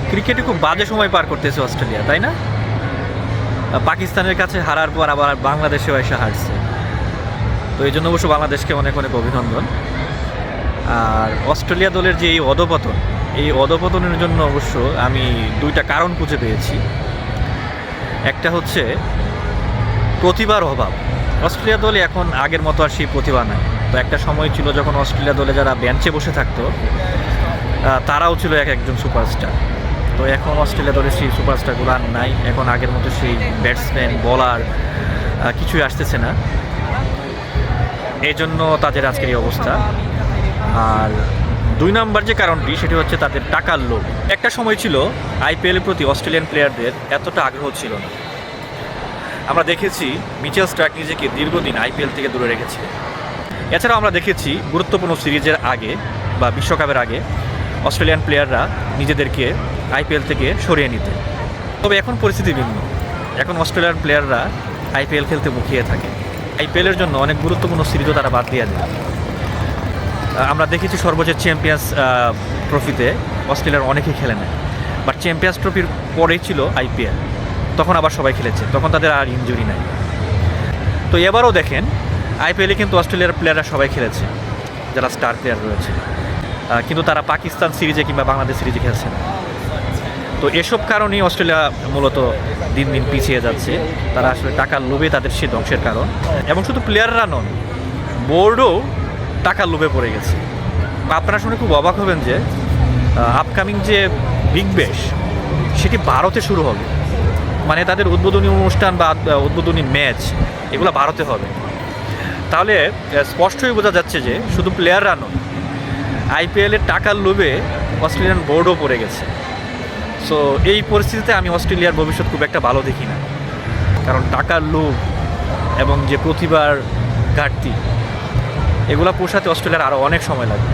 ক্রিকেটে খুব বাজে সময় পার করতেছে অস্ট্রেলিয়া, তাই না? পাকিস্তানের কাছে হারার পর আবার বাংলাদেশেও এসে হারছে, তো এই জন্য অবশ্য বাংলাদেশকে অনেক অনেক অভিনন্দন। আর অস্ট্রেলিয়া দলের যে এই অধপতনের জন্য অবশ্য আমি দুইটা কারণ খুঁজে পেয়েছি। একটা হচ্ছে প্রতিভার অভাব। অস্ট্রেলিয়া দলে এখন আগের মতো আর সেই প্রতিভা নাই। তো একটা সময় ছিল যখন অস্ট্রেলিয়া দলে যারা বেঞ্চে বসে থাকতো তারাও ছিল এক একজন সুপারস্টার। তো এখন অস্ট্রেলিয়া দলের সেই সুপারস্টারগুলো আর নাই। এখন আগের মতো সেই ব্যাটসম্যান বলার কিছুই আসতেছে না, এই জন্য তাদের আজকের এই অবস্থা। আর দুই নম্বর যে কারণটি সেটি হচ্ছে তাদের টাকার লোভ। একটা সময় ছিল আইপিএলের প্রতি অস্ট্রেলিয়ান প্লেয়ারদের এতটা আগ্রহ ছিল না। আমরা দেখেছি মিচেল স্টার্ক নিজেকে দীর্ঘদিন আইপিএল থেকে দূরে রেখেছে। এছাড়াও আমরা দেখেছি গুরুত্বপূর্ণ সিরিজের আগে বা বিশ্বকাপের আগে অস্ট্রেলিয়ান প্লেয়াররা নিজেদেরকে আইপিএল থেকে সরিয়ে নিতে। তবে এখন পরিস্থিতি ভিন্ন। এখন অস্ট্রেলিয়ান প্লেয়াররা আইপিএল খেলতে মুখিয়ে থাকে। আইপিএলের জন্য অনেক গুরুত্বপূর্ণ সিরিজও তারা বাদ দিয়ে দেয়। আমরা দেখেছি সর্বোচ্চ চ্যাম্পিয়ন্স ট্রফিতে অস্ট্রেলিয়ার অনেকেই খেলে নেয়, বাট চ্যাম্পিয়ন্স ট্রফির পরেই ছিল আইপিএল, তখন আবার সবাই খেলেছে, তখন তাদের আর ইনজুরি নাই। তো এবারও দেখেন আইপিএলে কিন্তু অস্ট্রেলিয়ার প্লেয়াররা সবাই খেলেছে, যারা স্টার প্লেয়ার রয়েছে, কিন্তু তারা পাকিস্তান সিরিজে কিংবা বাংলাদেশ সিরিজে খেলছে না। তো এসব কারণেই অস্ট্রেলিয়া মূলত দিন দিন পিছিয়ে যাচ্ছে। তারা আসলে টাকার লোভে তাদের সে ধ্বংসের কারণ। এবং শুধু প্লেয়াররা নন, বোর্ডও টাকার লোভে পড়ে গেছে। আপনারা শুনে খুব অবাক হবেন যে আপকামিং যে বিগ ব্যাশ সেটি ভারতে শুরু হবে। মানে তাদের উদ্বোধনী অনুষ্ঠান বা উদ্বোধনী ম্যাচ এগুলো ভারতে হবে। তাহলে স্পষ্টই বোঝা যাচ্ছে যে শুধু প্লেয়াররা নয়, আইপিএলের টাকার লোভে অস্ট্রেলিয়ান বোর্ডও পড়ে গেছে। সো এই পরিস্থিতিতে আমি অস্ট্রেলিয়ার ভবিষ্যৎ খুব একটা ভালো দেখি না, কারণ টাকার লোভ এবং যে প্রতিভার ঘাটতি এগুলো পোষাতে অস্ট্রেলিয়ার আরও অনেক সময় লাগবে।